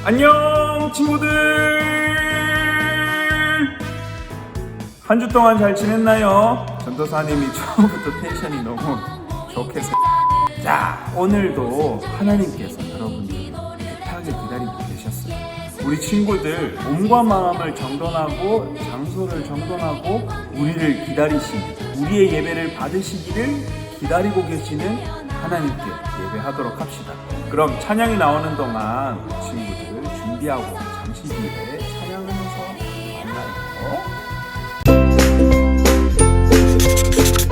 안녕 친구들! 한 주 동안 잘 지냈나요? 전도사님이 처음부터 텐션이 너무 좋겠어요. 자, 오늘도 하나님께서 여러분들 애타게 기다리고 계셨어요. 우리 친구들 몸과 마음을 정돈하고 장소를 정돈하고 우리를 기다리시는, 우리의 예배를 받으시기를 기다리고 계시는 하나님께 예배하도록 합시다. 그럼 찬양이 나오는 동안 친구들 준비하고 잠시 뒤에 찬양하면서 만나요.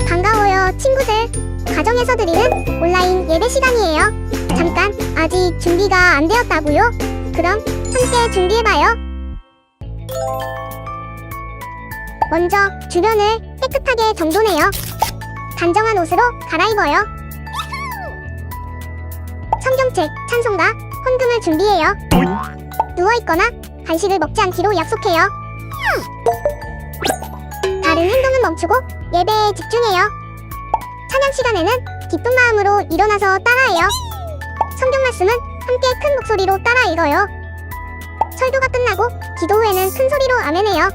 반가워요, 친구들. 가정에서 드리는 온라인 예배 시간이에요. 잠깐, 아직 준비가 안 되었다고요? 그럼 함께 준비해봐요. 먼저 주변을 깨끗하게 정돈해요. 단정한 옷으로 갈아입어요. 성경책, 찬송가, 헌금을 준비해요. 누워있거나 간식을 먹지 않기로 약속해요. 다른 행동은 멈추고 예배에 집중해요. 찬양 시간에는 기쁜 마음으로 일어나서 따라해요. 성경 말씀은 함께 큰 목소리로 따라 읽어요. 설교가 끝나고 기도 후에는 큰 소리로 아멘해요.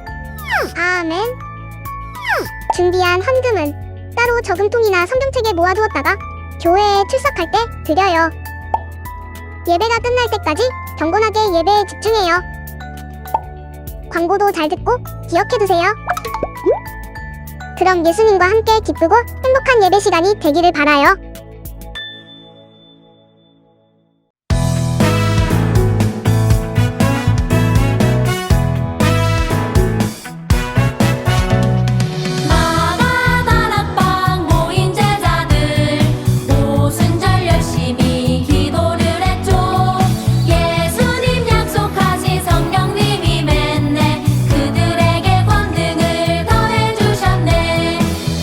아멘. 준비한 헌금은 따로 저금통이나 성경책에 모아두었다가 교회에 출석할 때 드려요. 예배가 끝날 때까지 경건하게 예배에 집중해요. 광고도 잘 듣고 기억해두세요. 그럼 예수님과 함께 기쁘고 행복한 예배 시간이 되기를 바라요.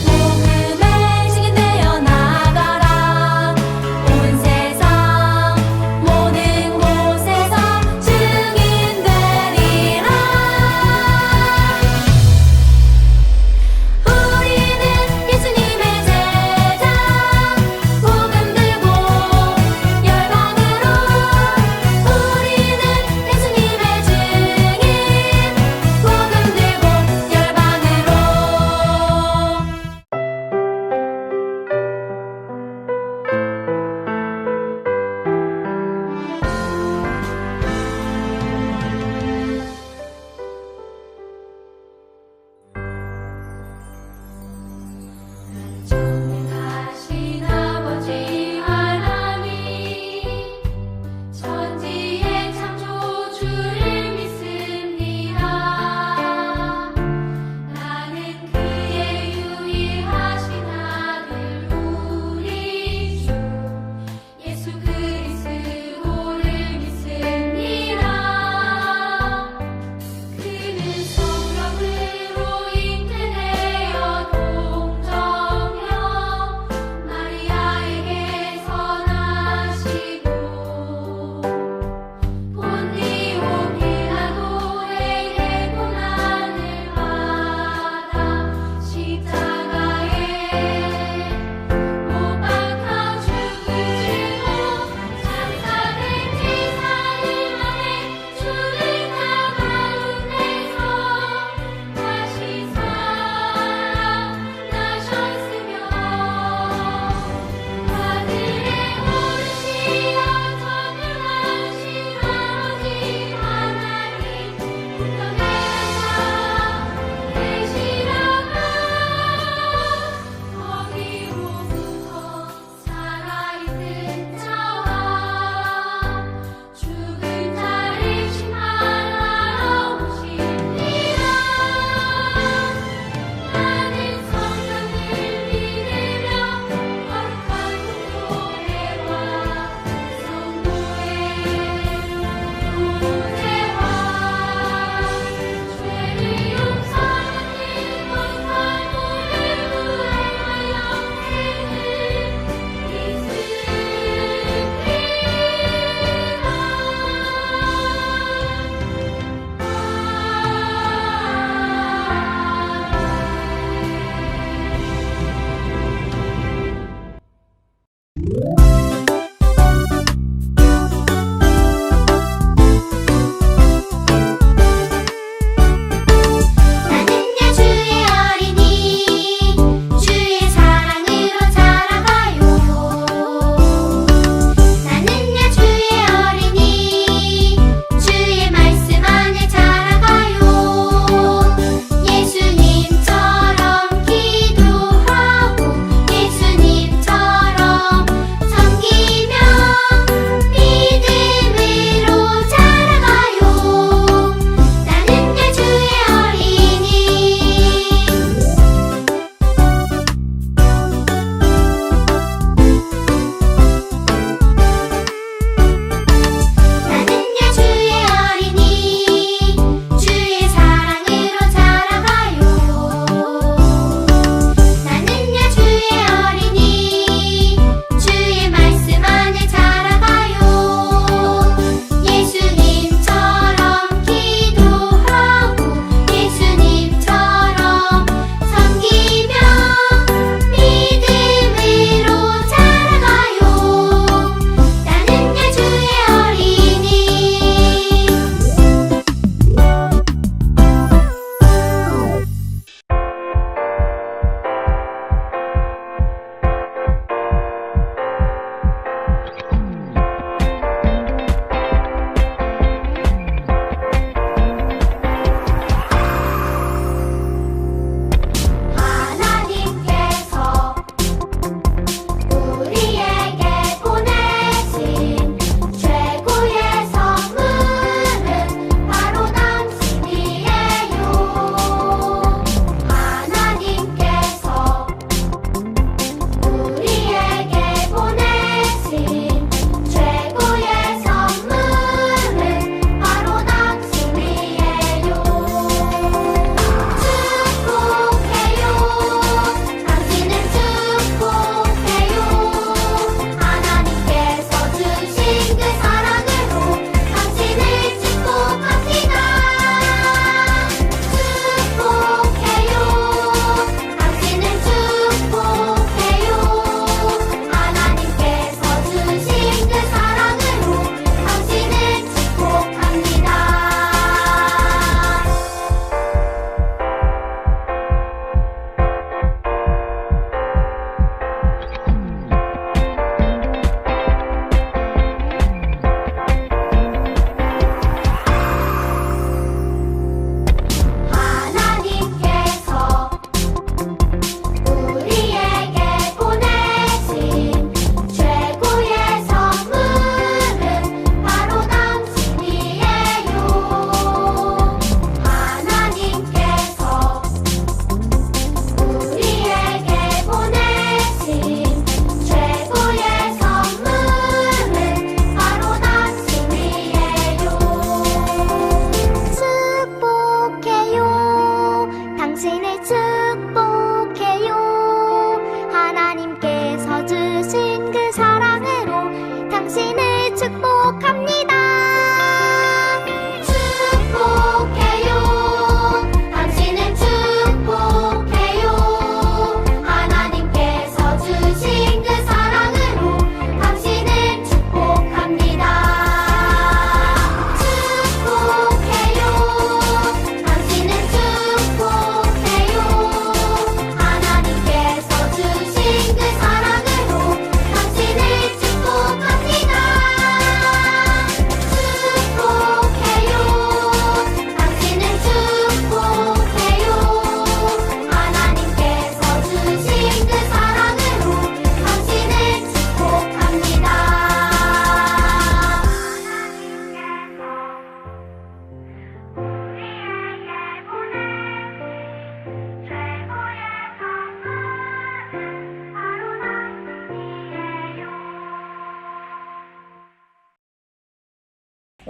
복음의 증인 되어 나아가라.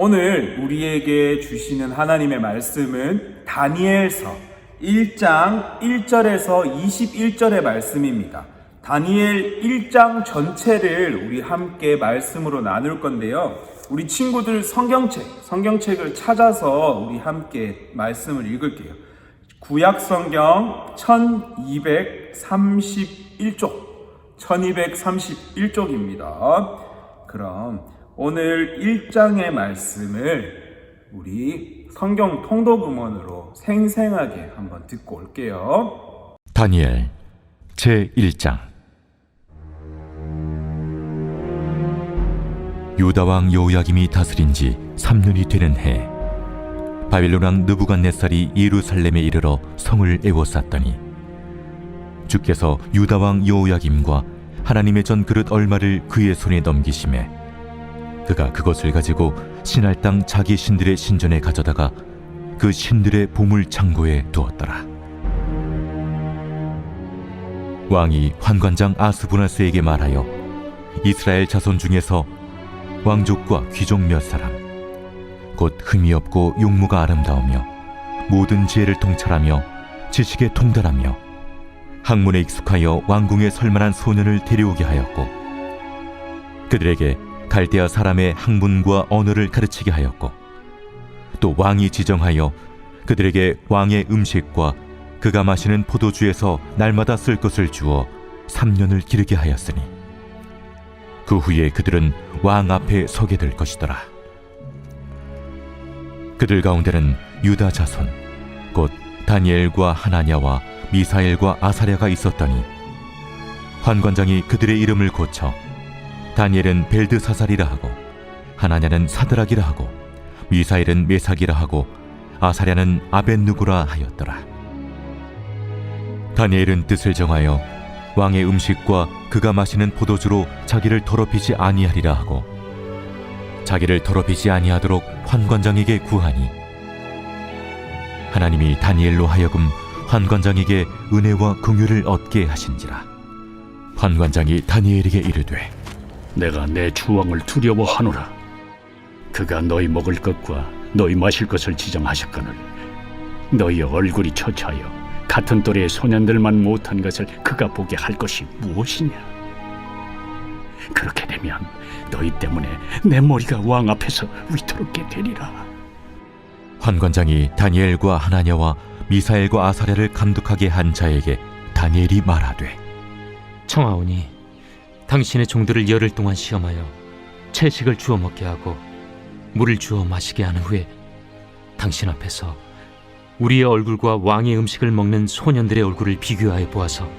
오늘 우리에게 주시는 하나님의 말씀은 다니엘서 1장 1절에서 21절의 말씀입니다. 다니엘 1장 전체를 우리 함께 말씀으로 나눌 건데요. 우리 친구들 성경책을 찾아서 우리 함께 말씀을 읽을게요. 구약 성경 1231쪽입니다. 그럼 오늘 1장의 말씀을 우리 성경 통독음원으로 생생하게 한번 듣고 올게요. 다니엘 제1장. 유다 왕 여호야김이 다스린 지 3년이 되는 해, 바빌론 왕 느부갓네살이 예루살렘에 이르러 성을 에워쌌더니 주께서 유다 왕 여호야김과 하나님의 전 그릇 얼마를 그의 손에 넘기심에 그가 그것을 가지고 신할 땅 자기 신들의 신전에 가져다가 그 신들의 보물 창고에 두었더라. 왕이 환관장 아스부나스에게 말하여 이스라엘 자손 중에서 왕족과 귀족 몇 사람, 곧 흠이 없고 용모가 아름다우며 모든 지혜를 통찰하며 지식에 통달하며 학문에 익숙하여 왕궁에 설만한 소년을 데려오게 하였고, 그들에게 갈대아 사람의 학문과 언어를 가르치게 하였고, 또 왕이 지정하여 그들에게 왕의 음식과 그가 마시는 포도주에서 날마다 쓸 것을 주어 3년을 기르게 하였으니 그 후에 그들은 왕 앞에 서게 될 것이더라. 그들 가운데는 유다 자손 곧 다니엘과 하나냐와 미사엘과 아사랴가 있었더니 환관장이 그들의 이름을 고쳐 다니엘은 벨드사살이라 하고 하나냐는 사드락이라 하고 미사엘은 메삭이라 하고 아사랴는 아벳누고라 하였더라. 다니엘은 뜻을 정하여 왕의 음식과 그가 마시는 포도주로 자기를 더럽히지 아니하리라 하고 자기를 더럽히지 아니하도록 환관장에게 구하니 하나님이 다니엘로 하여금 환관장에게 은혜와 긍휼을 얻게 하신지라. 환관장이 다니엘에게 이르되 내가 내 주왕을 두려워하노라. 그가 너희 먹을 것과 너희 마실 것을 지정하셨거늘 너희의 얼굴이 처차하여 같은 또래의 소년들만 못한 것을 그가 보게 할 것이 무엇이냐? 그렇게 되면 너희 때문에 내 머리가 왕 앞에서 위태롭게 되리라. 환관장이 다니엘과 하나냐와 미사엘과 아사랴를 감독하게 한 자에게 다니엘이 말하되 청하오니 당신의 종들을 열흘 동안 시험하여 채식을 주어 먹게 하고 물을 주어 마시게 한 후에 당신 앞에서 우리의 얼굴과 왕의 음식을 먹는 소년들의 얼굴을 비교하여 보아서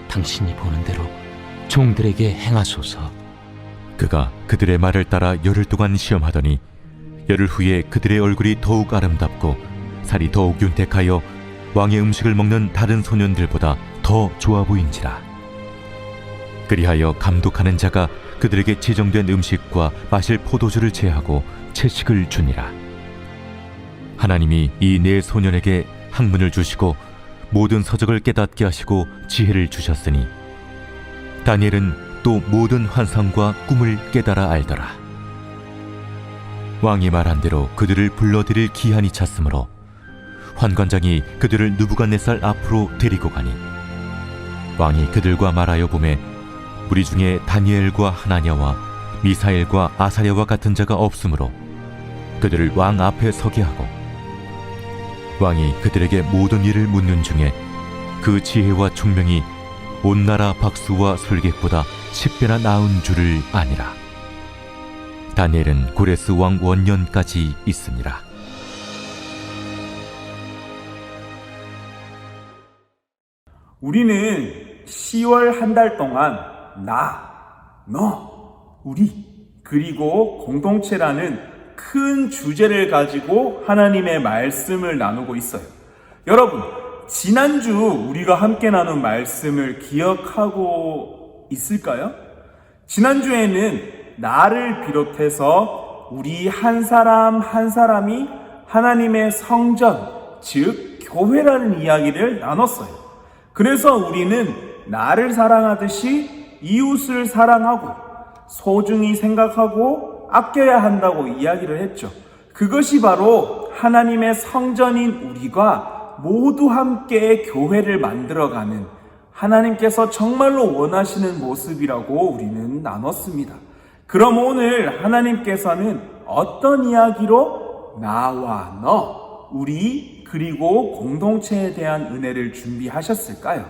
당신이 보는 대로 종들에게 행하소서. 그가 그들의 말을 따라 열흘 동안 시험하더니 열흘 후에 그들의 얼굴이 더욱 아름답고 살이 더욱 윤택하여 왕의 음식을 먹는 다른 소년들보다 더 좋아 보인지라. 그리하여 감독하는 자가 그들에게 지정된 음식과 마실 포도주를 제하고 채식을 주니라. 하나님이 이 네 소년에게 학문을 주시고 모든 서적을 깨닫게 하시고 지혜를 주셨으니 다니엘은 또 모든 환상과 꿈을 깨달아 알더라. 왕이 말한 대로 그들을 불러들일 기한이 찼으므로 환관장이 그들을 느부갓네살 앞으로 데리고 가니 왕이 그들과 말하여 보매 우리 중에 다니엘과 하나냐와 미사엘과 아사랴와 같은 자가 없으므로 그들을 왕 앞에 서게 하고 왕이 그들에게 모든 일을 묻는 중에 그 지혜와 총명이 온 나라 박수와 술객보다 10배나 나은 줄을 아니라. 다니엘은 고레스 왕 원년까지 있으니라. 우리는 10월 한 달 동안 우리 그리고 공동체라는 큰 주제를 가지고 하나님의 말씀을 나누고 있어요. 여러분, 지난주 우리가 함께 나눈 말씀을 기억하고 있을까요? 지난주에는 나를 비롯해서 우리 한 사람 한 사람이 하나님의 성전, 즉 교회라는 이야기를 나눴어요. 그래서 우리는 나를 사랑하듯이 이웃을 사랑하고 소중히 생각하고 아껴야 한다고 이야기를 했죠. 그것이 바로 하나님의 성전인 우리가 모두 함께 교회를 만들어가는 하나님께서 정말로 원하시는 모습이라고 우리는 나눴습니다. 그럼 오늘 하나님께서는 어떤 이야기로 나와 너, 우리 그리고 공동체에 대한 은혜를 준비하셨을까요?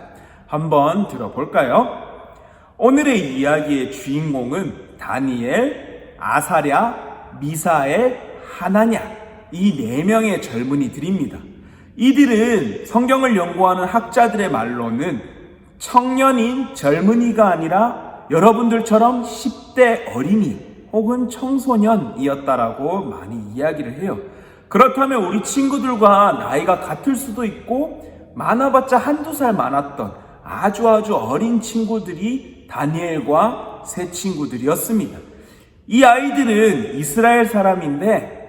한번 들어볼까요? 오늘의 이야기의 주인공은 다니엘, 아사랴, 미사엘, 하나냐 이 4명의 젊은이들입니다. 이들은 성경을 연구하는 학자들의 말로는 청년인 젊은이가 아니라 여러분들처럼 10대 어린이 혹은 청소년이었다라고 많이 이야기를 해요. 그렇다면 우리 친구들과 나이가 같을 수도 있고 많아봤자 한두 살 많았던 아주 어린 친구들이 다니엘과 세 친구들이었습니다. 이 아이들은 이스라엘 사람인데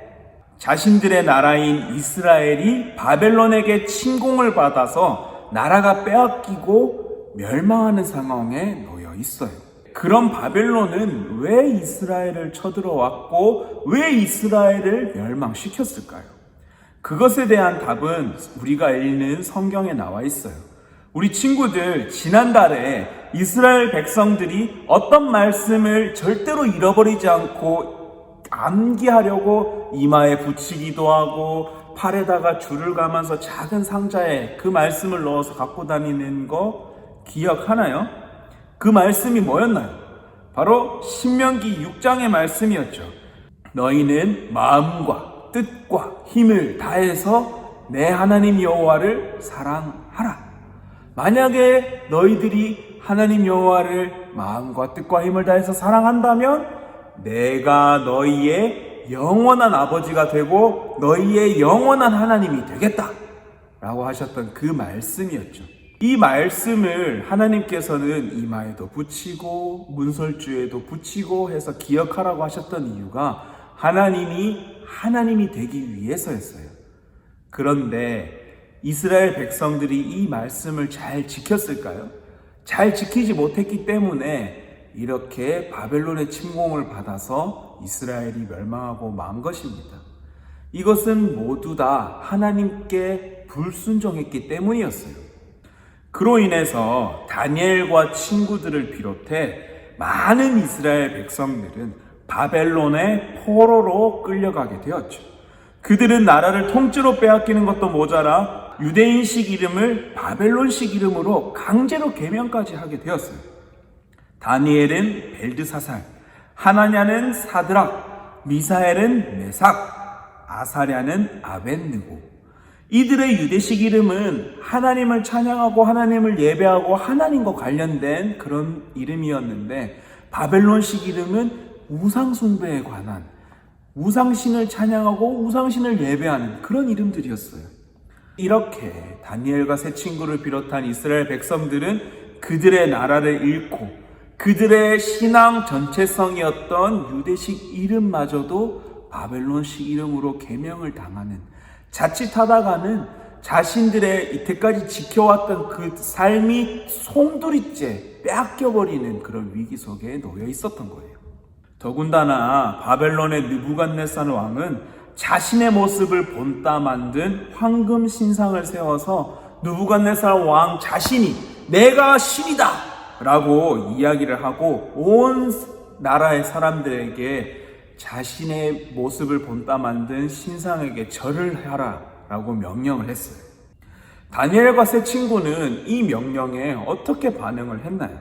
자신들의 나라인 이스라엘이 바벨론에게 침공을 받아서 나라가 빼앗기고 멸망하는 상황에 놓여 있어요. 그럼 바벨론은 왜 이스라엘을 쳐들어왔고 왜 이스라엘을 멸망시켰을까요? 그것에 대한 답은 우리가 읽는 성경에 나와 있어요. 우리 친구들 지난달에 이스라엘 백성들이 어떤 말씀을 절대로 잃어버리지 않고 암기하려고 이마에 붙이기도 하고 팔에다가 줄을 감아서 작은 상자에 그 말씀을 넣어서 갖고 다니는 거 기억하나요? 그 말씀이 뭐였나요? 바로 신명기 6장의 말씀이었죠. 너희는 마음과 뜻과 힘을 다해서 내 하나님 여호와를 사랑하라. 만약에 너희들이 하나님 여호와를 마음과 뜻과 힘을 다해서 사랑한다면 내가 너희의 영원한 아버지가 되고 너희의 영원한 하나님이 되겠다 라고 하셨던 그 말씀이었죠. 이 말씀을 하나님께서는 이마에도 붙이고 문설주에도 붙이고 해서 기억하라고 하셨던 이유가 하나님이 되기 위해서였어요. 그런데 이스라엘 백성들이 이 말씀을 잘 지켰을까요? 잘 지키지 못했기 때문에 이렇게 바벨론의 침공을 받아서 이스라엘이 멸망하고 만 것입니다. 이것은 모두 다 하나님께 불순종했기 때문이었어요. 그로 인해서 다니엘과 친구들을 비롯해 많은 이스라엘 백성들은 바벨론의 포로로 끌려가게 되었죠. 그들은 나라를 통째로 빼앗기는 것도 모자라 유대인식 이름을 바벨론식 이름으로 강제로 개명까지 하게 되었어요. 다니엘은 벨드사살, 하나냐는 사드락, 미사엘은 메삭, 아사랴는 아벳느고. 이들의 유대식 이름은 하나님을 찬양하고 하나님을 예배하고 하나님과 관련된 그런 이름이었는데 바벨론식 이름은 우상숭배에 관한 우상신을 찬양하고 우상신을 예배하는 그런 이름들이었어요. 이렇게 다니엘과 세 친구를 비롯한 이스라엘 백성들은 그들의 나라를 잃고 그들의 신앙 전체성이었던 유대식 이름마저도 바벨론식 이름으로 개명을 당하는, 자칫하다가는 자신들의 이때까지 지켜왔던 그 삶이 송두리째 빼앗겨버리는 그런 위기 속에 놓여 있었던 거예요. 더군다나 바벨론의 느부갓네살 왕은 자신의 모습을 본따 만든 황금 신상을 세워서 느부갓네살 왕 자신이 내가 신이다 라고 이야기를 하고 온 나라의 사람들에게 자신의 모습을 본따 만든 신상에게 절을 하라 라고 명령을 했어요. 다니엘과 세 친구는 이 명령에 어떻게 반응을 했나요?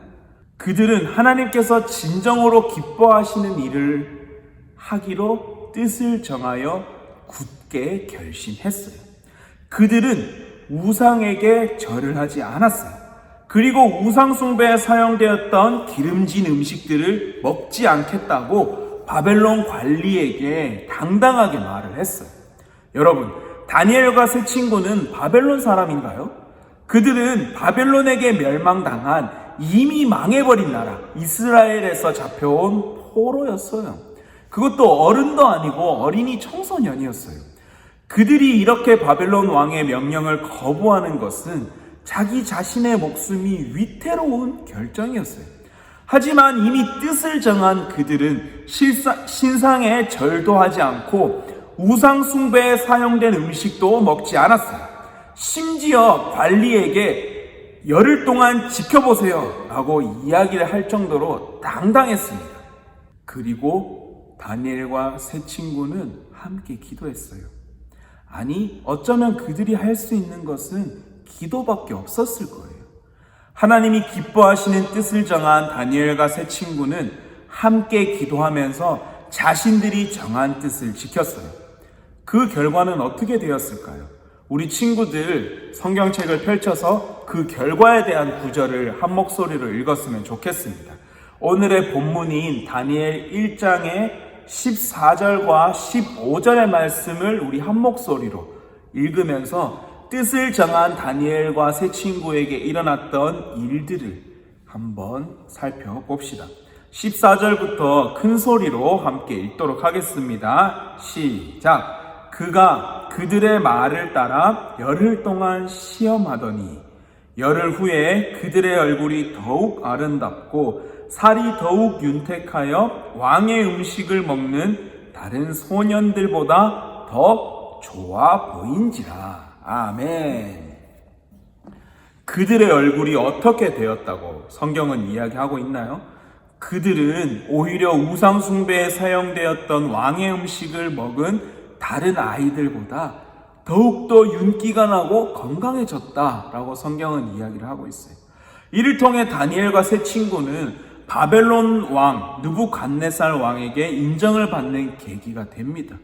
그들은 하나님께서 진정으로 기뻐하시는 일을 하기로 뜻을 정하여 굳게 결심했어요. 그들은 우상에게 절을 하지 않았어요. 그리고 우상 숭배에 사용되었던 기름진 음식들을 먹지 않겠다고 바벨론 관리에게 당당하게 말을 했어요. 여러분, 다니엘과 세 친구는 바벨론 사람인가요? 그들은 바벨론에게 멸망당한 이미 망해버린 나라 이스라엘에서 잡혀온 포로였어요. 그것도 어른도 아니고 어린이 청소년이었어요. 그들이 이렇게 바벨론 왕의 명령을 거부하는 것은 자기 자신의 목숨이 위태로운 결정이었어요. 하지만 이미 뜻을 정한 그들은 신상에 절도 하지 않고 우상 숭배에 사용된 음식도 먹지 않았어요. 심지어 관리에게 열흘 동안 지켜보세요 라고 이야기를 할 정도로 당당했습니다. 그리고 다니엘과 세 친구는 함께 기도했어요. 아니, 어쩌면 그들이 할 수 있는 것은 기도밖에 없었을 거예요. 하나님이 기뻐하시는 뜻을 정한 다니엘과 세 친구는 함께 기도하면서 자신들이 정한 뜻을 지켰어요. 그 결과는 어떻게 되었을까요? 우리 친구들 성경책을 펼쳐서 그 결과에 대한 구절을 한 목소리로 읽었으면 좋겠습니다. 오늘의 본문인 다니엘 1장의 14절과 15절의 말씀을 우리 한 목소리로 읽으면서 뜻을 정한 다니엘과 세 친구에게 일어났던 일들을 한번 살펴봅시다. 14절부터 큰 소리로 함께 읽도록 하겠습니다. 시작! 그가 그들의 말을 따라 열흘 동안 시험하더니 열흘 후에 그들의 얼굴이 더욱 아름답고 살이 더욱 윤택하여 왕의 음식을 먹는 다른 소년들보다 더 좋아 보인지라. 아멘. 그들의 얼굴이 어떻게 되었다고 성경은 이야기하고 있나요? 그들은 오히려 우상 숭배에 사용되었던 왕의 음식을 먹은 다른 아이들보다 더욱더 윤기가 나고 건강해졌다라고 성경은 이야기를 하고 있어요. 이를 통해 다니엘과 세 친구는 바벨론 왕 느부갓네살 왕에게 인정을 받는 계기가 됩니다.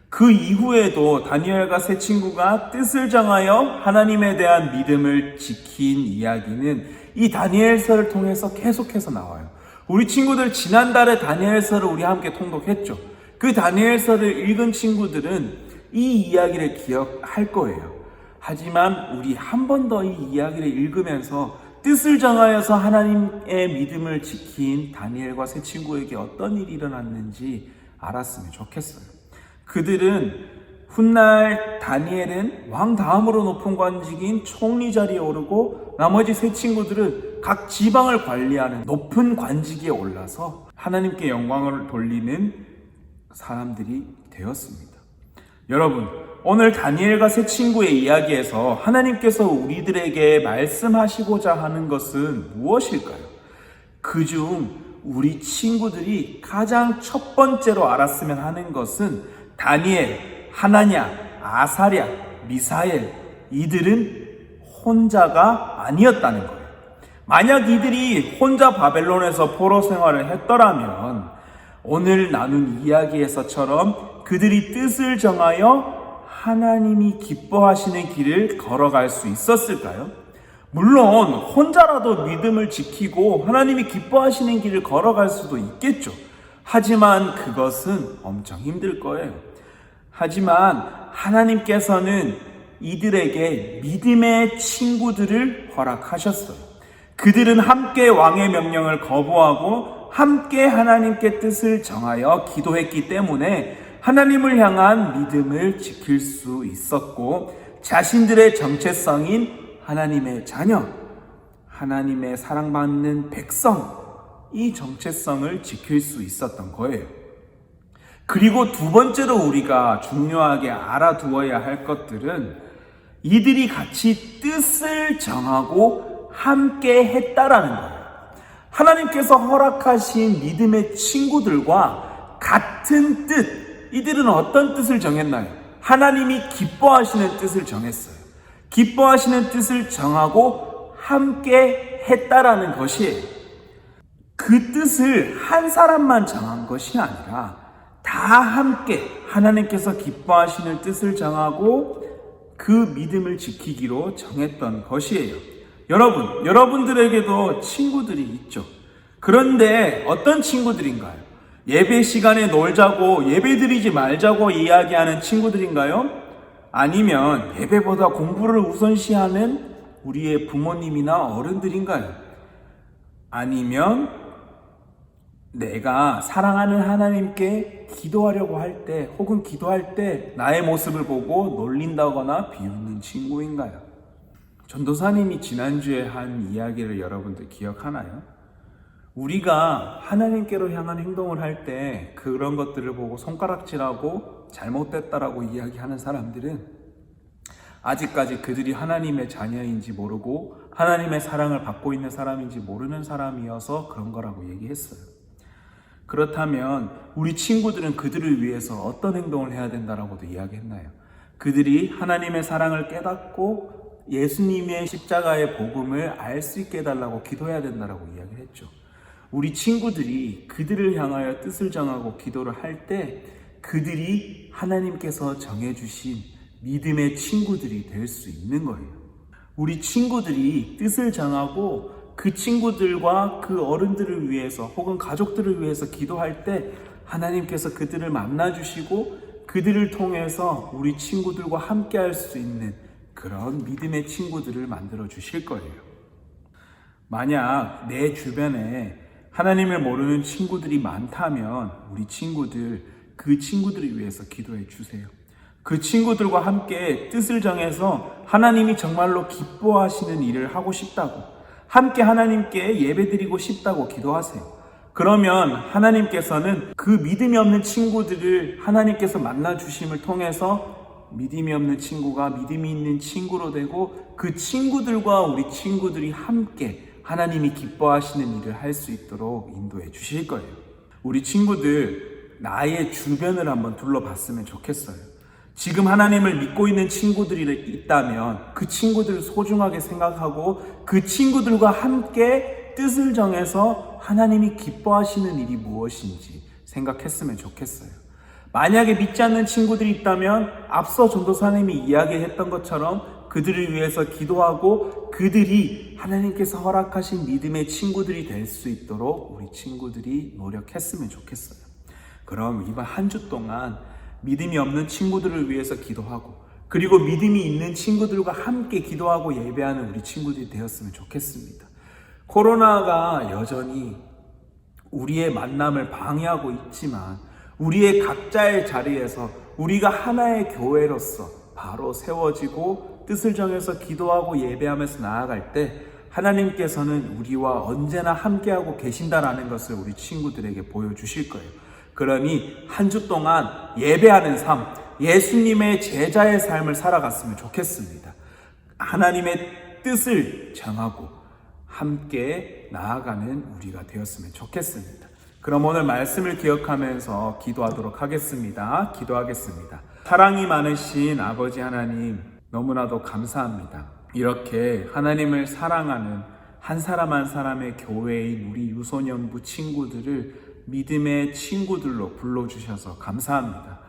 그 이후에도 다니엘과 세 친구가 뜻을 정하여 하나님에 대한 믿음을 지킨 이야기는 이 다니엘서를 통해서 계속해서 나와요. 우리 친구들 지난달에 다니엘서를 우리 함께 통독했죠. 그 다니엘서를 읽은 친구들은 이 이야기를 기억할 거예요. 하지만 우리 한 번 더 이 이야기를 읽으면서 뜻을 정하여서 하나님의 믿음을 지킨 다니엘과 세 친구에게 어떤 일이 일어났는지 알았으면 좋겠어요. 그들은 훗날 다니엘은 왕 다음으로 높은 관직인 총리 자리에 오르고 나머지 세 친구들은 각 지방을 관리하는 높은 관직에 올라서 하나님께 영광을 돌리는 사람들이 되었습니다. 여러분, 오늘 다니엘과 세 친구의 이야기에서 하나님께서 우리들에게 말씀하시고자 하는 것은 무엇일까요? 그중 우리 친구들이 가장 첫 번째로 알았으면 하는 것은 다니엘, 하나냐, 아사랴, 미사엘, 이들은 혼자가 아니었다는 거예요. 만약 이들이 혼자 바벨론에서 포로 생활을 했더라면 오늘 나눈 이야기에서처럼 그들이 뜻을 정하여 하나님이 기뻐하시는 길을 걸어갈 수 있었을까요? 물론 혼자라도 믿음을 지키고 하나님이 기뻐하시는 길을 걸어갈 수도 있겠죠. 하지만 그것은 엄청 힘들 거예요. 하지만 하나님께서는 이들에게 믿음의 친구들을 허락하셨어요. 그들은 함께 왕의 명령을 거부하고 함께 하나님께 뜻을 정하여 기도했기 때문에 하나님을 향한 믿음을 지킬 수 있었고 자신들의 정체성인 하나님의 자녀, 하나님의 사랑받는 백성, 이 정체성을 지킬 수 있었던 거예요. 그리고 두 번째로 우리가 중요하게 알아두어야 할 것들은 이들이 같이 뜻을 정하고 함께 했다라는 거예요. 하나님께서 허락하신 믿음의 친구들과 같은 뜻, 이들은 어떤 뜻을 정했나요? 하나님이 기뻐하시는 뜻을 정했어요. 기뻐하시는 뜻을 정하고 함께 했다라는 것이에요. 그 뜻을 한 사람만 정한 것이 아니라 다 함께 하나님께서 기뻐하시는 뜻을 정하고 그 믿음을 지키기로 정했던 것이에요. 여러분들에게도 친구들이 있죠. 그런데 어떤 친구들인가요? 예배 시간에 놀자고 예배 드리지 말자고 이야기하는 친구들인가요? 아니면 예배보다 공부를 우선시하는 우리의 부모님이나 어른들인가요? 아니면 내가 사랑하는 하나님께 기도하려고 할 때 혹은 기도할 때 나의 모습을 보고 놀린다거나 비웃는 친구인가요? 전도사님이 지난주에 한 이야기를 여러분들 기억하나요? 우리가 하나님께로 향한 행동을 할 때 그런 것들을 보고 손가락질하고 잘못됐다라고 이야기하는 사람들은 아직까지 그들이 하나님의 자녀인지 모르고 하나님의 사랑을 받고 있는 사람인지 모르는 사람이어서 그런 거라고 얘기했어요. 그렇다면 우리 친구들은 그들을 위해서 어떤 행동을 해야 된다라고도 이야기했나요? 그들이 하나님의 사랑을 깨닫고 예수님의 십자가의 복음을 알 수 있게 해달라고 기도해야 된다라고 이야기를 했죠. 우리 친구들이 그들을 향하여 뜻을 정하고 기도를 할 때 그들이 하나님께서 정해주신 믿음의 친구들이 될 수 있는 거예요. 우리 친구들이 뜻을 정하고 그 친구들과 그 어른들을 위해서 혹은 가족들을 위해서 기도할 때 하나님께서 그들을 만나주시고 그들을 통해서 우리 친구들과 함께 할 수 있는 그런 믿음의 친구들을 만들어 주실 거예요. 만약 내 주변에 하나님을 모르는 친구들이 많다면 우리 친구들, 그 친구들을 위해서 기도해 주세요. 그 친구들과 함께 뜻을 정해서 하나님이 정말로 기뻐하시는 일을 하고 싶다고, 함께 하나님께 예배드리고 싶다고 기도하세요. 그러면 하나님께서는 그 믿음이 없는 친구들을 하나님께서 만나주심을 통해서 믿음이 없는 친구가 믿음이 있는 친구로 되고 그 친구들과 우리 친구들이 함께 하나님이 기뻐하시는 일을 할 수 있도록 인도해 주실 거예요. 우리 친구들, 나의 주변을 한번 둘러봤으면 좋겠어요. 지금 하나님을 믿고 있는 친구들이 있다면 그 친구들을 소중하게 생각하고 그 친구들과 함께 뜻을 정해서 하나님이 기뻐하시는 일이 무엇인지 생각했으면 좋겠어요. 만약에 믿지 않는 친구들이 있다면 앞서 전도사님이 이야기했던 것처럼 그들을 위해서 기도하고 그들이 하나님께서 허락하신 믿음의 친구들이 될 수 있도록 우리 친구들이 노력했으면 좋겠어요. 그럼 이번 한 주 동안 믿음이 없는 친구들을 위해서 기도하고 그리고 믿음이 있는 친구들과 함께 기도하고 예배하는 우리 친구들이 되었으면 좋겠습니다. 코로나가 여전히 우리의 만남을 방해하고 있지만 우리의 각자의 자리에서 우리가 하나의 교회로서 바로 세워지고 뜻을 정해서 기도하고 예배하면서 나아갈 때 하나님께서는 우리와 언제나 함께하고 계신다라는 것을 우리 친구들에게 보여주실 거예요. 그러니 한 주 동안 예배하는 삶, 예수님의 제자의 삶을 살아갔으면 좋겠습니다. 하나님의 뜻을 정하고 함께 나아가는 우리가 되었으면 좋겠습니다. 그럼 오늘 말씀을 기억하면서 기도하도록 하겠습니다. 기도하겠습니다. 사랑이 많으신 아버지 하나님, 너무나도 감사합니다. 이렇게 하나님을 사랑하는 한 사람 한 사람의 교회인 우리 유소년부 친구들을 믿음의 친구들로 불러주셔서 감사합니다.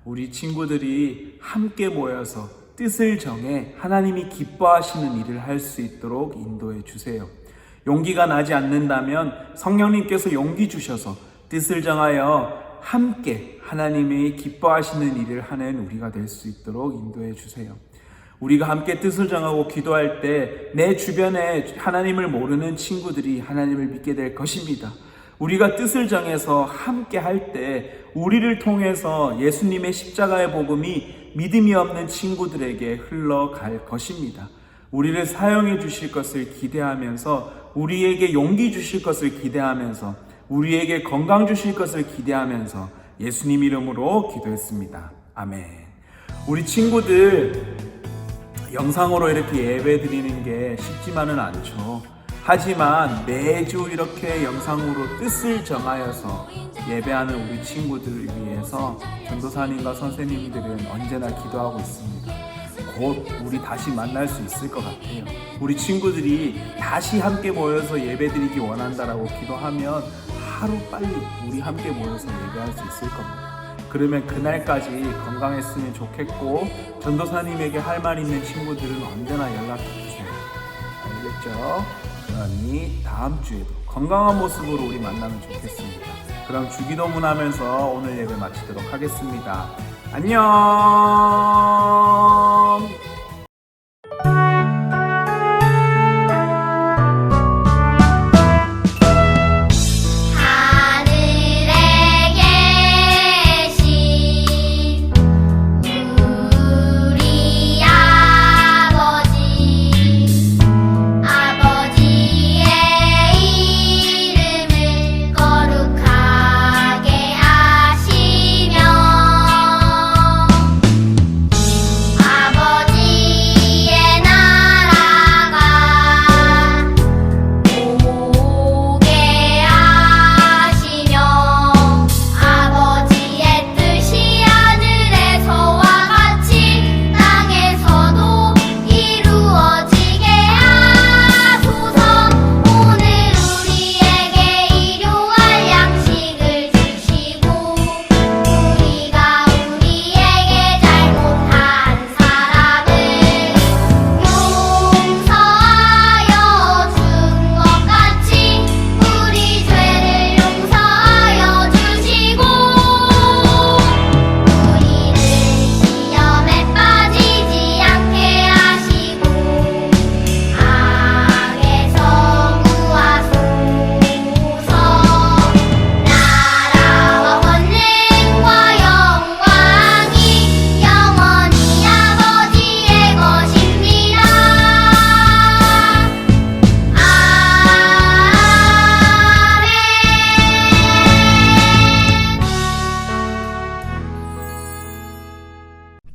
우리 친구들이 함께 모여서 뜻을 정해 하나님이 기뻐하시는 일을 할 수 있도록 인도해 주세요. 용기가 나지 않는다면 성령님께서 용기 주셔서 뜻을 정하여 함께 하나님이 기뻐하시는 일을 하는 우리가 될 수 있도록 인도해 주세요. 우리가 함께 뜻을 정하고 기도할 때 내 주변에 하나님을 모르는 친구들이 하나님을 믿게 될 것입니다. 우리가 뜻을 정해서 함께 할 때 우리를 통해서 예수님의 십자가의 복음이 믿음이 없는 친구들에게 흘러갈 것입니다. 우리를 사용해 주실 것을 기대하면서 우리에게 용기 주실 것을 기대하면서 우리에게 건강 주실 것을 기대하면서 예수님 이름으로 기도했습니다. 아멘. 우리 친구들 영상으로 이렇게 예배 드리는 게 쉽지만은 않죠. 하지만 매주 이렇게 영상으로 뜻을 정하여서 예배하는 우리 친구들을 위해서 전도사님과 선생님들은 언제나 기도하고 있습니다. 곧 우리 다시 만날 수 있을 것 같아요. 우리 친구들이 다시 함께 모여서 예배드리기 원한다라고 기도하면 하루빨리 우리 함께 모여서 예배할 수 있을 겁니다. 그러면 그날까지 건강했으면 좋겠고 전도사님에게 할 말 있는 친구들은 언제나 연락해 주세요. 알겠죠? 그러니 다음 주에도 건강한 모습으로 우리 만나면 좋겠습니다. 그럼 주기도문 하면서 오늘 예배 마치도록 하겠습니다. 안녕.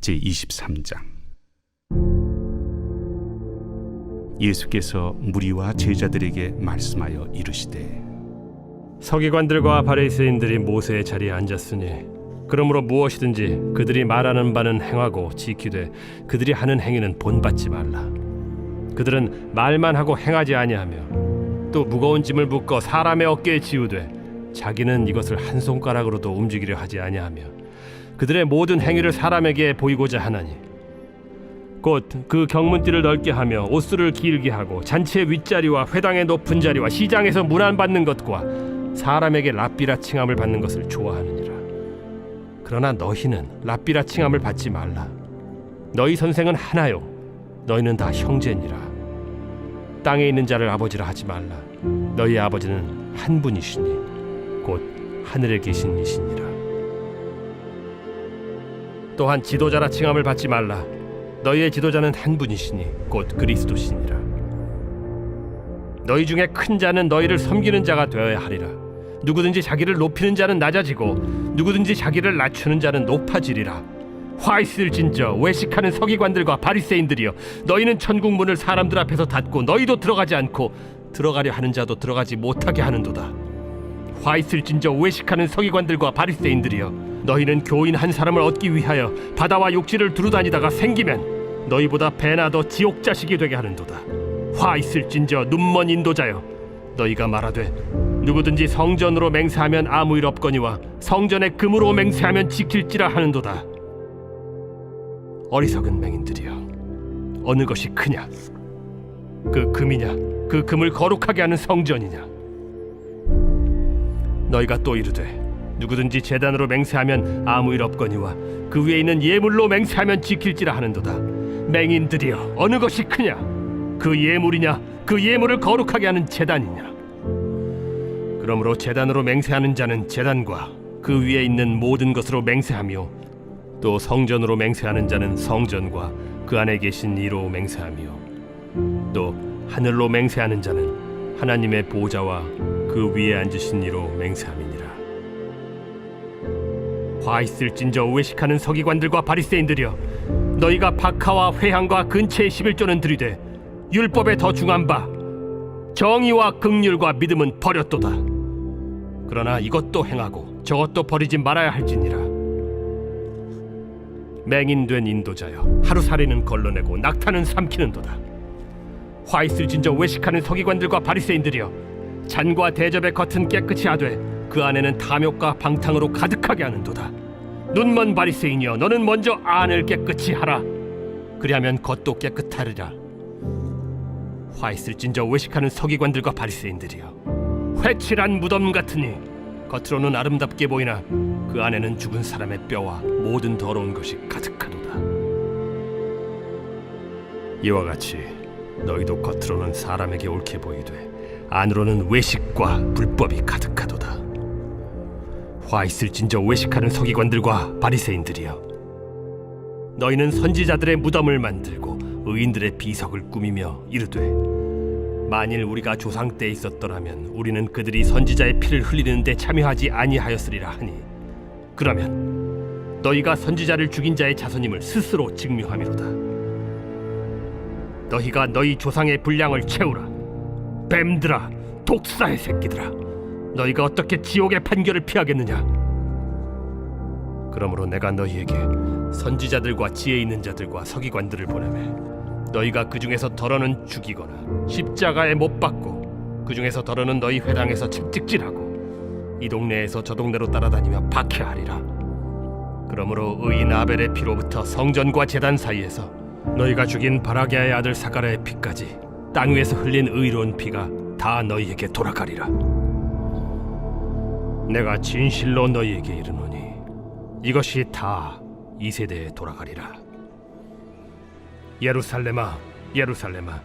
제23장. 예수께서 무리와 제자들에게 말씀하여 이르시되 서기관들과 바리새인들이 모세의 자리에 앉았으니 그러므로 무엇이든지 그들이 말하는 바는 행하고 지키되 그들이 하는 행위는 본받지 말라. 그들은 말만 하고 행하지 아니하며 또 무거운 짐을 묶어 사람의 어깨에 지우되 자기는 이것을 한 손가락으로도 움직이려 하지 아니하며 그들의 모든 행위를 사람에게 보이고자 하나니 곧 그 경문띠를 넓게 하며 옷수를 길게 하고 잔치의 윗자리와 회당의 높은 자리와 시장에서 문안 받는 것과 사람에게 랍비라 칭함을 받는 것을 좋아하느니라. 그러나 너희는 랍비라 칭함을 받지 말라. 너희 선생은 하나요 너희는 다 형제니라. 땅에 있는 자를 아버지라 하지 말라. 너희 아버지는 한 분이시니 곧 하늘에 계신 이시니라. 또한 지도자라 칭함을 받지 말라. 너희의 지도자는 한 분이시니 곧 그리스도시니라. 너희 중에 큰 자는 너희를 섬기는 자가 되어야 하리라. 누구든지 자기를 높이는 자는 낮아지고 누구든지 자기를 낮추는 자는 높아지리라. 화 있을진저 외식하는 서기관들과 바리새인들이여, 너희는 천국 문을 사람들 앞에서 닫고 너희도 들어가지 않고 들어가려 하는 자도 들어가지 못하게 하는도다. 화 있을진저 외식하는 서기관들과 바리새인들이여, 너희는 교인 한 사람을 얻기 위하여 바다와 육지를 두루다니다가 생기면 너희보다 배나 더 지옥 자식이 되게 하는도다. 화 있을진저 눈먼 인도자여, 너희가 말하되 누구든지 성전으로 맹세하면 아무 일 없거니와 성전에 금으로 맹세하면 지킬지라 하는도다. 어리석은 맹인들이여, 어느 것이 크냐? 그 금이냐? 그 금을 거룩하게 하는 성전이냐? 너희가 또 이르되 누구든지 제단으로 맹세하면 아무 일 없거니와 그 위에 있는 예물로 맹세하면 지킬지라 하는도다. 맹인들이여, 어느 것이 크냐? 그 예물이냐? 그 예물을 거룩하게 하는 제단이냐? 그러므로 제단으로 맹세하는 자는 제단과 그 위에 있는 모든 것으로 맹세하며 또 성전으로 맹세하는 자는 성전과 그 안에 계신 이로 맹세하며 또 하늘로 맹세하는 자는 하나님의 보좌와 그 위에 앉으신 이로 맹세함이니라. 화 있을진저 외식하는 서기관들과 바리새인들이여, 너희가 박하와 회향과 근체의 11조는 들이되 율법에 더 중한 바 정의와 긍휼과 믿음은 버렸도다. 그러나 이것도 행하고 저것도 버리지 말아야 할지니라. 맹인된 인도자여, 하루살이는 걸러내고 낙타는 삼키는도다. 화 있을진저 외식하는 서기관들과 바리새인들이여, 잔과 대접의 겉은 깨끗이 하되 그 안에는 탐욕과 방탕으로 가득하게 하는도다. 눈먼 바리새인이여, 너는 먼저 안을 깨끗이 하라. 그리하면 겉도 깨끗하리라. 화 있을진저 외식하는 서기관들과 바리새인들이여, 회칠한 무덤 같으니 겉으로는 아름답게 보이나 그 안에는 죽은 사람의 뼈와 모든 더러운 것이 가득하도다. 이와 같이 너희도 겉으로는 사람에게 옳게 보이되 안으로는 외식과 불법이 가득하도다. 화 있을진저 외식하는 서기관들과 바리새인들이여, 너희는 선지자들의 무덤을 만들고 의인들의 비석을 꾸미며 이르되 만일 우리가 조상 때에 있었더라면 우리는 그들이 선지자의 피를 흘리는 데 참여하지 아니하였으리라 하니, 그러면 너희가 선지자를 죽인 자의 자손임을 스스로 증명함이로다. 너희가 너희 조상의 분량을 채우라. 뱀들아, 독사의 새끼들아, 너희가 어떻게 지옥의 판결을 피하겠느냐? 그러므로 내가 너희에게 선지자들과 지혜 있는 자들과 서기관들을 보내매 너희가 그 중에서 덜어는 죽이거나 십자가에 못 박고 그 중에서 덜어는 너희 회당에서 채찍질하고 이 동네에서 저 동네로 따라다니며 박해하리라. 그러므로 의인 아벨의 피로부터 성전과 제단 사이에서 너희가 죽인 바라게아의 아들 사가랴의 피까지 땅 위에서 흘린 의로운 피가 다 너희에게 돌아가리라. 내가 진실로 너희에게 이르노니 이것이 다 이 세대에 돌아가리라. 예루살렘아, 예루살렘아,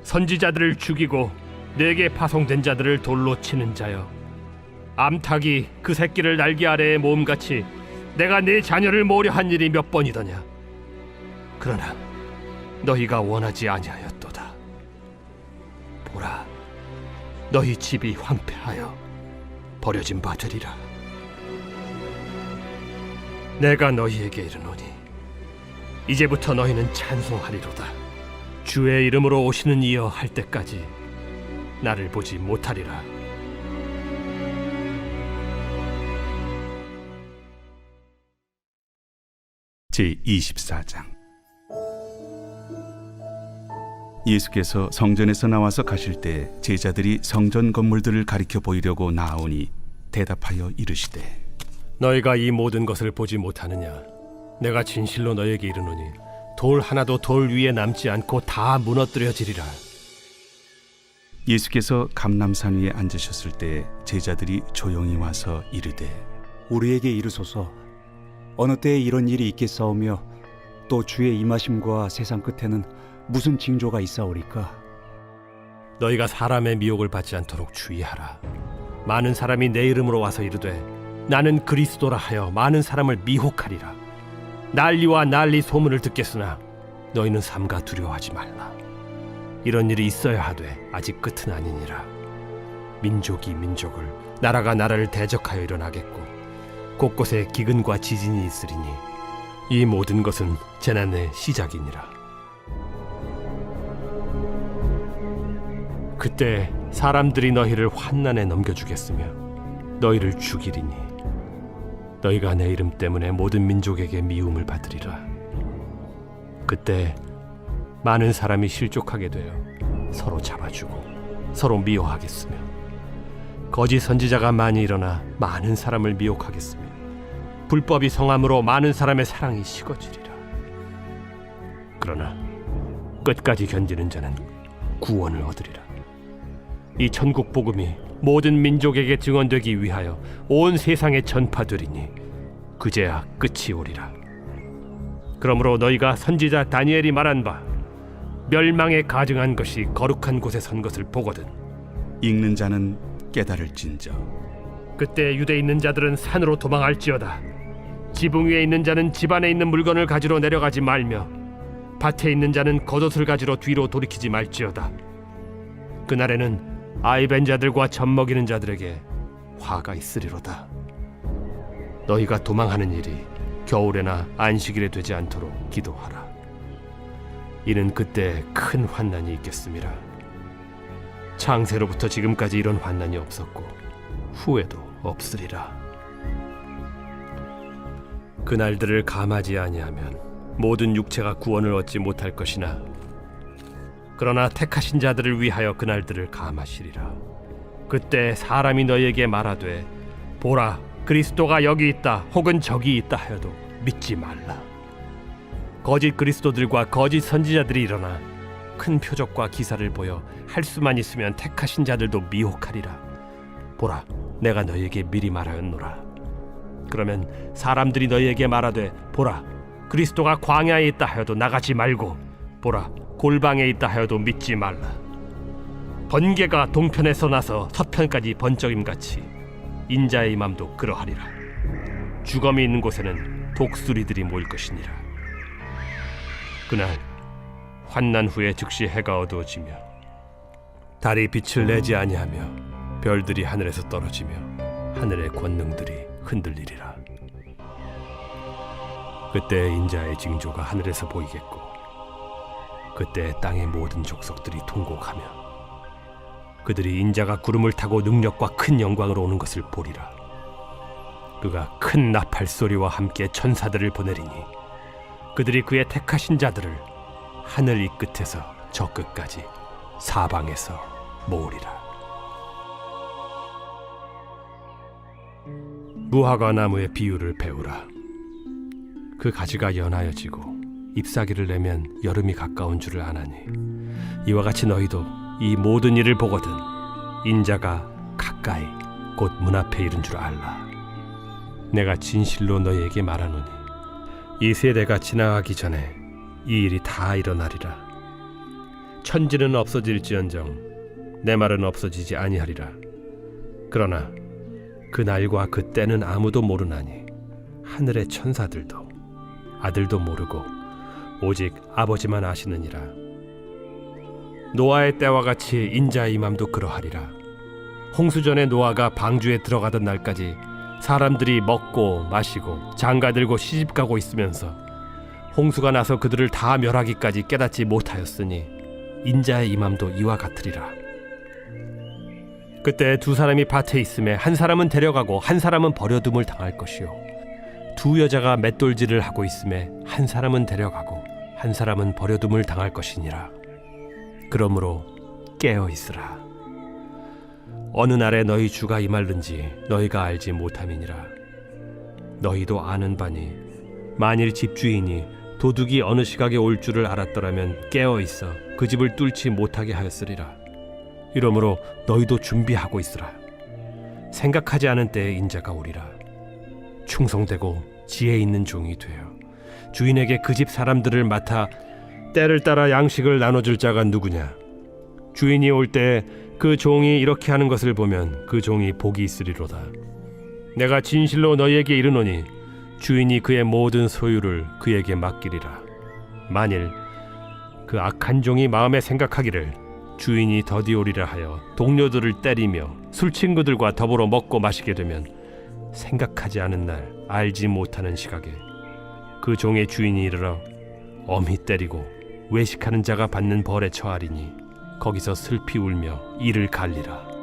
선지자들을 죽이고 내게 파송된 자들을 돌로 치는 자여, 암탉이 그 새끼를 날개 아래에 모음같이 내가 네 자녀를 모으려 한 일이 몇 번이더냐? 그러나 너희가 원하지 아니하였도다. 보라, 너희 집이 황폐하여 버려진 바 되리라. 내가 너희에게 이르노니 이제부터 너희는 찬송하리로다. 주의 이름으로 오시는 이여 할 때까지 나를 보지 못하리라. 제24장. 예수께서 성전에서 나와서 가실 때 제자들이 성전 건물들을 가리켜 보이려고 나아오니 대답하여 이르시되 너희가 이 모든 것을 보지 못하느냐? 내가 진실로 너희에게 이르노니 돌 하나도 돌 위에 남지 않고 다 무너뜨려지리라. 예수께서 감람산 위에 앉으셨을 때 제자들이 조용히 와서 이르되 우리에게 이르소서 어느 때에 이런 일이 있겠사오며 또 주의 임하심과 세상 끝에는 무슨 징조가 있사오리까? 너희가 사람의 미혹을 받지 않도록 주의하라. 많은 사람이 내 이름으로 와서 이르되 나는 그리스도라 하여 많은 사람을 미혹하리라. 난리와 난리 소문을 듣겠으나 너희는 삼가 두려워하지 말라. 이런 일이 있어야 하되 아직 끝은 아니니라. 민족이 민족을, 나라가 나라를 대적하여 일어나겠고 곳곳에 기근과 지진이 있으리니 이 모든 것은 재난의 시작이니라. 그때 사람들이 너희를 환난에 넘겨주겠으며 너희를 죽이리니 너희가 내 이름 때문에 모든 민족에게 미움을 받으리라. 그때 많은 사람이 실족하게 되어 서로 잡아주고 서로 미워하겠으며 거짓 선지자가 많이 일어나 많은 사람을 미혹하겠으며 불법이 성함으로 많은 사람의 사랑이 식어지리라. 그러나 끝까지 견디는 자는 구원을 얻으리라. 이 천국 복음이 모든 민족에게 증언되기 위하여 온 세상에 전파되리니 그제야 끝이 오리라. 그러므로 너희가 선지자 다니엘이 말한 바 멸망에 가증한 것이 거룩한 곳에 선 것을 보거든 읽는 자는 깨달을진저. 그때 유대에 있는 자들은 산으로 도망할지어다. 지붕 위에 있는 자는 집 안에 있는 물건을 가지러 내려가지 말며 밭에 있는 자는 겉옷을 가지러 뒤로 돌이키지 말지어다. 그날에는 아이 벤 자들과 젖 먹이는 자들에게 화가 있으리로다. 너희가 도망하는 일이 겨울에나 안식일에 되지 않도록 기도하라. 이는 그때 큰 환난이 있겠음이라. 창세로부터 지금까지 이런 환난이 없었고 후에도 없으리라. 그날들을 감하지 아니하면 모든 육체가 구원을 얻지 못할 것이나 그러나 택하신 자들을 위하여 그날들을 감하시리라. 그때 사람이 너희에게 말하되 보라 그리스도가 여기 있다 혹은 저기 있다 하여도 믿지 말라. 거짓 그리스도들과 거짓 선지자들이 일어나 큰 표적과 기사를 보여 할 수만 있으면 택하신 자들도 미혹하리라. 보라 내가 너희에게 미리 말하였노라. 그러면 사람들이 너희에게 말하되 보라 그리스도가 광야에 있다 하여도 나가지 말고 보라 골방에 있다 하여도 믿지 말라. 번개가 동편에서 나서 서편까지 번쩍임같이 인자의 맘도 그러하리라. 주검이 있는 곳에는 독수리들이 모일 것이니라. 그날 환난 후에 즉시 해가 어두워지며 달이 빛을 내지 아니하며 별들이 하늘에서 떨어지며 하늘의 권능들이 흔들리리라. 그때 인자의 징조가 하늘에서 보이겠고 그때 땅의 모든 족속들이 통곡하며 그들이 인자가 구름을 타고 능력과 큰 영광으로 오는 것을 보리라. 그가 큰 나팔 소리와 함께 천사들을 보내리니 그들이 그의 택하신 자들을 하늘 이 끝에서 저 끝까지 사방에서 모으리라. 무화과 나무의 비유를 배우라. 그 가지가 연하여지고 잎사귀를 내면 여름이 가까운 줄을 아나니 이와 같이 너희도 이 모든 일을 보거든 인자가 가까이 곧 문 앞에 이른 줄 알라. 내가 진실로 너희에게 말하노니 이 세대가 지나가기 전에 이 일이 다 일어나리라. 천지는 없어질지언정 내 말은 없어지지 아니하리라. 그러나 그 날과 그 때는 아무도 모르나니 하늘의 천사들도 아들도 모르고 오직 아버지만 아시느니라. 노아의 때와 같이 인자의 임함도 그러하리라. 홍수전에 노아가 방주에 들어가던 날까지 사람들이 먹고 마시고 장가들고 시집가고 있으면서 홍수가 나서 그들을 다 멸하기까지 깨닫지 못하였으니 인자의 임함도 이와 같으리라. 그때 두 사람이 밭에 있음에 한 사람은 데려가고 한 사람은 버려둠을 당할 것이요 두 여자가 맷돌질을 하고 있음에 한 사람은 데려가고 한 사람은 버려둠을 당할 것이니라. 그러므로 깨어 있으라. 어느 날에 너희 주가 임할는지 너희가 알지 못함이니라. 너희도 아는 바니 만일 집주인이 도둑이 어느 시각에 올 줄을 알았더라면 깨어 있어 그 집을 뚫지 못하게 하였으리라. 이러므로 너희도 준비하고 있으라. 생각하지 않은 때에 인자가 오리라. 충성되고 지혜 있는 종이 되어 주인에게 그 집 사람들을 맡아 때를 따라 양식을 나눠줄 자가 누구냐? 주인이 올 때 그 종이 이렇게 하는 것을 보면 그 종이 복이 있으리로다. 내가 진실로 너희에게 이르노니 주인이 그의 모든 소유를 그에게 맡기리라. 만일 그 악한 종이 마음에 생각하기를 주인이 더디 오리라 하여 동료들을 때리며 술 친구들과 더불어 먹고 마시게 되면 생각하지 않은 날 알지 못하는 시각에 그 종의 주인이 이르러 엄히 때리고 외식하는 자가 받는 벌에 처하리니 거기서 슬피 울며 이를 갈리라.